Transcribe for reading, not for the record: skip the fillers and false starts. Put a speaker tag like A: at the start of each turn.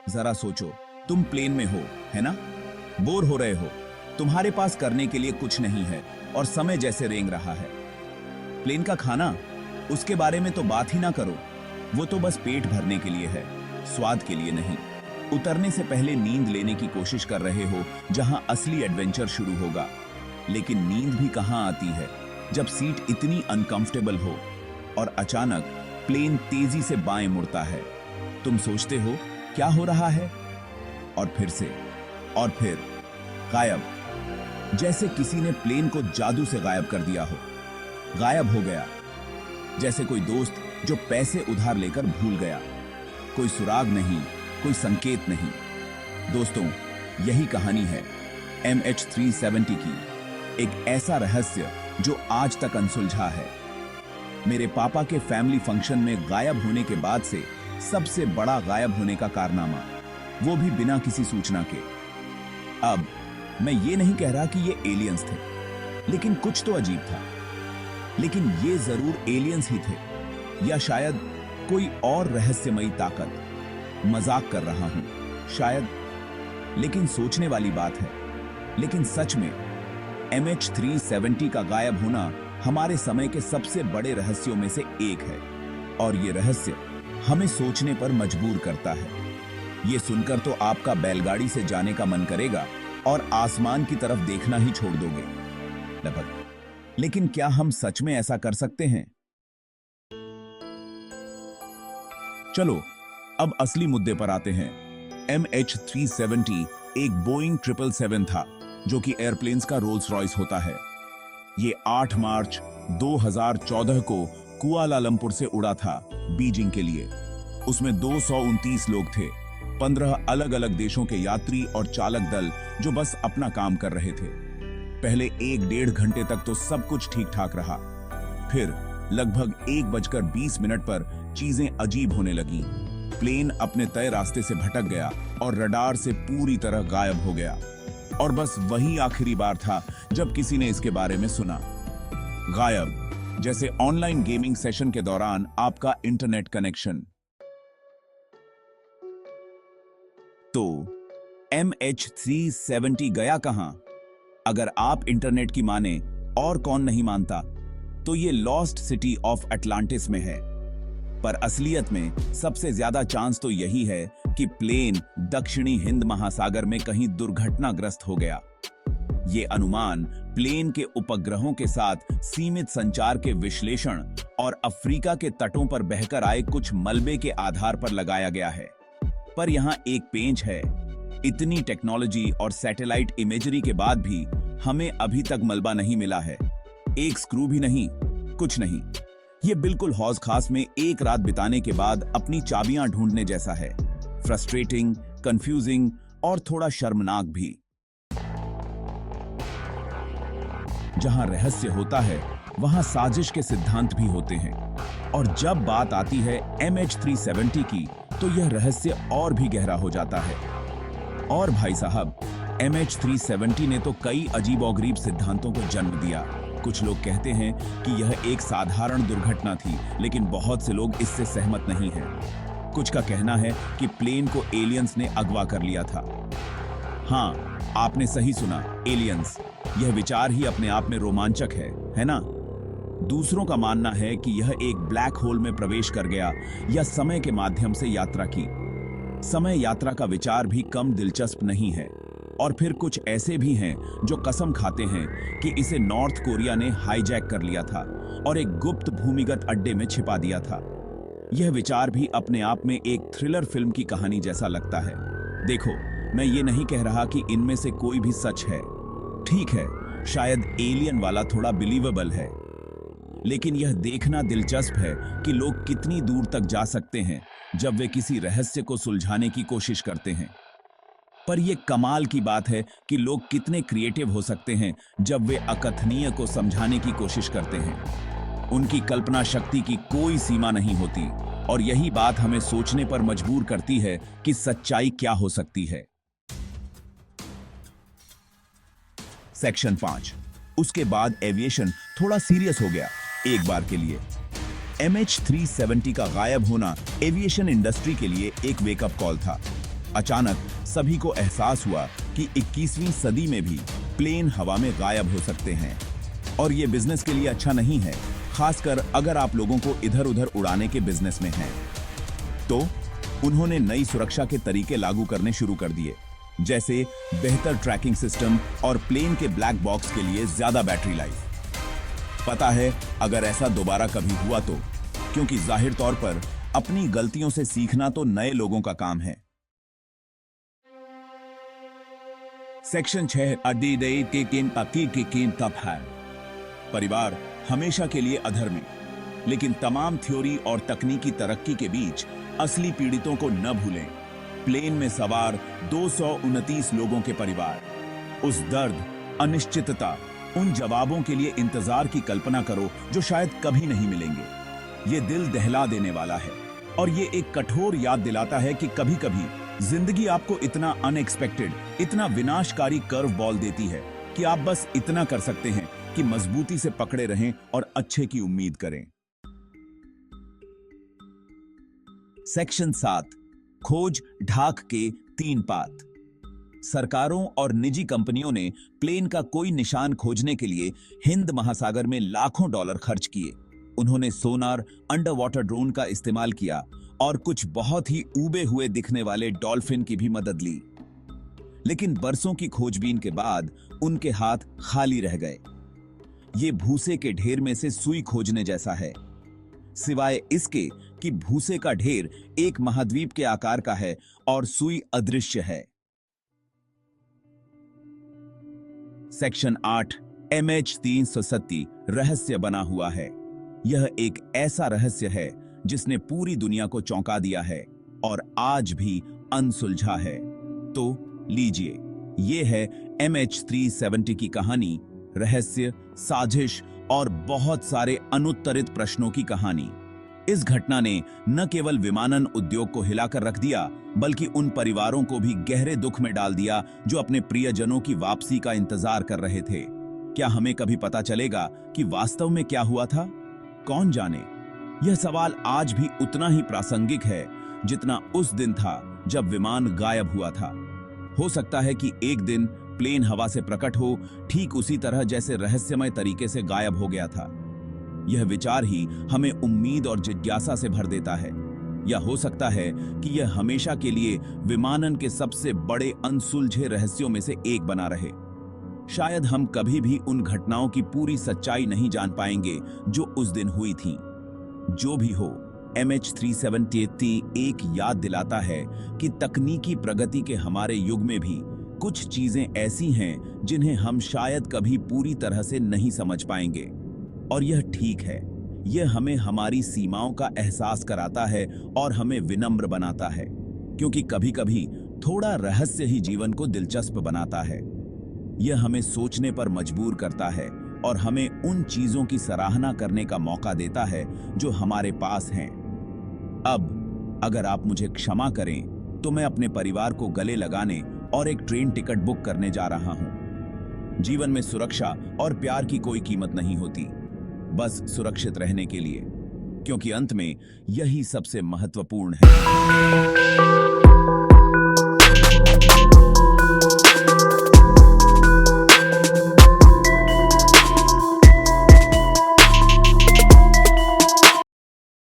A: जरा सोचो, तुम प्लेन में हो, है ना? बोर हो रहे हो, तुम्हारे पास करने के लिए कुछ नहीं है और समय जैसे रेंग रहा है। प्लेन का खाना, उसके बारे में तो बात ही ना करो। वो तो बस पेट भरने के लिए है, स्वाद के लिए नहीं। उतरने से पहले नींद लेने की कोशिश कर रहे हो जहां असली एडवेंचर शुरू होगा। लेकिन नींद भी कहां आती है जब सीट इतनी अनकंफर्टेबल हो और अचानक प्लेन तेजी से बाएं मुड़ता है। तुम सोचते हो क्या हो रहा है, और फिर से और फिर गायब, जैसे किसी ने प्लेन को जादू से गायब कर दिया हो। गायब हो गया, जैसे कोई दोस्त जो पैसे उधार लेकर भूल गया। कोई सुराग नहीं, कोई संकेत नहीं। दोस्तों, यही कहानी है MH370 की, एक ऐसा रहस्य जो आज तक अनसुलझा है। मेरे पापा के फैमिली फंक्शन में गायब होने के बाद से सबसे बड़ा गायब होने का कारनामा, वो भी बिना किसी सूचना के। अब मैं ये नहीं कह रहा कि ये एलियंस थे, लेकिन कुछ तो अजीब था। लेकिन ये जरूर एलियंस ही थे, या शायद कोई और रहस्यमयी ताकत। मजाक कर रहा हूं शायद, लेकिन सोचने वाली बात है। लेकिन सच में MH370 का गायब होना हमारे समय के सबसे बड़े रहस्यों में से एक है, और ये रहस्य हमें सोचने पर मजबूर करता है। ये सुनकर तो आपका बैलगाड़ी से जाने का मन करेगा और आसमान की तरफ देखना ही छोड़ दोगे लगभग। लेकिन क्या हम सच में ऐसा कर सकते हैं? चलो अब असली मुद्दे पर आते हैं। MH370 एक बोइंग 777 था, जो कि एयरप्लेन्स का रोल्स रॉयस होता है। ये 8 मार्च 2014 को कुआलालंपुर से उड़ा था बीजिंग के लिए। उसमें 229 लोग थे, 15 अलग अलग देशों के यात्री और चालक दल जो बस अपना काम कर रहे थे। पहले 1-1.5 घंटे तक तो सब कुछ ठीक ठाक रहा। फिर लगभग 1:20 पर चीजें अजीब होने लगी। प्लेन अपने तय रास्ते से भटक गया और रडार से पूरी तरह गायब हो गया। और बस वही आखिरी बार था जब किसी ने इसके बारे में सुना। गायब, जैसे ऑनलाइन गेमिंग सेशन के दौरान आपका इंटरनेट कनेक्शन। तो MH370 गया कहां? अगर आप इंटरनेट की माने, और कौन नहीं मानता, तो ये लॉस्ट सिटी ऑफ अटलांटिस में है। पर असलियत में सबसे ज्यादा चांस तो यही है कि प्लेन दक्षिणी हिंद महासागर में कहीं दुर्घटनाग्रस्त हो गया। ये अनुमान प्लेन के उपग्रहों के साथ सीमित संचार के विश्लेषण और अफ्रीका के तटों पर बहकर आए कुछ मलबे के आधार पर लगाया गया है। पर यहां एक पेंच है। इतनी टेक्नोलॉजी और सैटेलाइट इमेजरी के बाद भी हमें अभी तक मलबा नहीं मिला है। एक स्क्रू भी नहीं, कुछ नहीं। ये बिल्कुल हौज खास में एक रात बिताने के बाद अपनी चाबियां ढूंढने जैसा है। फ्रस्ट्रेटिंग, कंफ्यूजिंग और थोड़ा शर्मनाक भी। जहां रहस्य होता है, वहां साजिश के सिद्धांत भी होते हैं। और जब बात आती है MH370 की, तो यह रहस्य और भी गहरा हो जाता है। और भाई साहब, MH370 ने तो कई अजीबोगरीब सिद्धांतों को जन्म दिया। कुछ लोग कहते हैं कि यह एक साधारण दुर्घटना थी, लेकिन बहुत से लोग इससे सहमत नहीं हैं। कुछ का कहना है कि प्लेन को एलियंस ने अगवा कर लिया था। हाँ, आपने सही सुना, एलियंस। यह विचार ही अपने आप में रोमांचक है ना? दूसरों का मानना है कि यह एक ब्लैक होल में प्रवेश कर गया या समय के माध्यम से यात्रा की। समय यात्रा का विचार भी कम दिलचस्प नहीं है। और फिर कुछ ऐसे भी हैं जो कसम खाते हैं कि इसे नॉर्थ कोरिया ने हाईजैक कर लिया था और एक गुप्त भूमिगत अड्डे में छिपा दिया था। यह विचार भी अपने आप में एक थ्रिलर फिल्म की कहानी जैसा लगता है। देखो, मैं ये नहीं कह रहा कि इनमें से कोई भी सच है। ठीक है, शायद एलियन वाला थोड़ा बिलीवेबल है, लेकिन यह देखना दिलचस्प है कि लोग कितनी दूर तक जा सकते हैं जब वे किसी रहस्य को सुलझाने की कोशिश करते हैं। पर यह कमाल की बात है कि लोग कितने क्रिएटिव हो सकते हैं जब वे अकथनीय को समझाने की कोशिश करते हैं। उनकी कल्पना शक्ति की कोई सीमा नहीं होती, और यही बात हमें सोचने पर मजबूर करती है कि सच्चाई क्या हो सकती है। सेक्शन 5। उसके बाद एविएशन थोड़ा सीरियस हो गया एक बार के लिए। MH370 का गायब होना एविएशन इंडस्ट्री के लिए एक वेकअप कॉल था। अचानक सभी को एहसास हुआ कि 21वीं सदी में भी प्लेन हवा में गायब हो सकते हैं और ये बिजनेस के लिए अच्छा नहीं है, खासकर अगर आप लोगों को इधर-उधर उड़ाने के बिजनेस में हैं। तो उन्होंने नई सुरक्षा के तरीके लागू करने शुरू कर दिए, जैसे बेहतर ट्रैकिंग सिस्टम और प्लेन के ब्लैक बॉक्स के लिए ज्यादा बैटरी लाइफ। पता है, अगर ऐसा दोबारा कभी हुआ तो, क्योंकि जाहिर तौर पर अपनी गलतियों से सीखना तो नए लोगों का काम है। सेक्शन 6 परिवार हमेशा के लिए अधर्मी, लेकिन तमाम थ्योरी और तकनीकी तरक्की के बीच असली पीड़ितों को न भूलें। प्लेन में सवार 229 लोगों के परिवार, उस दर्द, अनिश्चितता, उन जवाबों के लिए इंतजार की कल्पना करो जो शायद कभी नहीं मिलेंगे। ये दिल दहला देने वाला है और ये एक कठोर याद दिलाता है कि कभी-कभी जिंदगी आपको इतना अनएक्सपेक्टेड, इतना विनाशकारी कर्व बॉल देती है कि आप बस इतना कर सकते हैं कि मजबूती से पकड़े रहें और अच्छे की उम्मीद करें। सेक्शन 7 खोज ढाक के 3 पात। सरकारों और निजी कंपनियों ने प्लेन का कोई निशान खोजने के लिए हिंद महासागर में लाखों डॉलर खर्च किए। उन्होंने सोनार, अंडर वाटर ड्रोन का इस्तेमाल किया और कुछ बहुत ही ऊबे हुए दिखने वाले डॉल्फिन की भी मदद ली। लेकिन बरसों की खोजबीन के बाद उनके हाथ खाली रह गए। ये भूसे के ढेर में से सुई खोजने जैसा है, सिवाय इसके कि भूसे का ढेर एक महाद्वीप के आकार का है और सुई अदृश्य है। सेक्शन 8 MH370 रहस्य बना हुआ है। यह एक ऐसा रहस्य है जिसने पूरी दुनिया को चौंका दिया है और आज भी अनसुलझा है। तो लीजिए, ये है MH370 की कहानी, रहस्य, साजिश और बहुत सारे अनुत्तरित प्रश्नों की कहानी। इस घटना ने न केवल विमानन उद्योग को हिलाकर रख दिया, बल्कि उन परिवारों को भी गहरे दुख में डाल दिया जो अपने प्रियजनों की वापसी का इंतजार कर रहे थे। क्या हमें कभी पता चलेगा कि वास्तव में क्या हुआ था? कौन जाने। यह सवाल आज भी उतना ही प्रासंगिक है जितना उस दिन था जब विमान गायब हुआ था। हो सकता है कि एक दिन प्लेन हवा से प्रकट हो, ठीक उसी तरह जैसे रहस्यमय तरीके से गायब हो गया था। यह विचार ही हमें उम्मीद और जिज्ञासा से भर देता है। या हो सकता है कि यह हमेशा के लिए विमानन के सबसे बड़े अनसुलझे रहस्यों में से एक बना रहे। शायद हम कभी भी उन घटनाओं की पूरी सच्चाई नहीं जान पाएंगे जो उस दिन हुई थीं। जो भी हो, MH370 एक याद दिलाता है कि तकनीकी प्रगति के हमारे युग में भी कुछ चीजें ऐसी हैं जिन्हें हम शायद कभी पूरी तरह से नहीं समझ पाएंगे। और यह ठीक है। यह हमें हमारी सीमाओं का एहसास कराता है और हमें विनम्र बनाता है, क्योंकि कभी-कभी थोड़ा रहस्य ही जीवन को दिलचस्प बनाता है। यह हमें सोचने पर मजबूर करता है और हमें उन चीजों की सराहना करने का मौका देता है जो हमारे पास हैं। अब अगर आप मुझे क्षमा करें तो मैं अपने परिवार को गले लगाने और एक ट्रेन टिकट बुक करने जा रहा हूं। जीवन में सुरक्षा और प्यार की कोई कीमत नहीं होती, बस सुरक्षित रहने के लिए, क्योंकि अंत में यही सबसे महत्वपूर्ण है।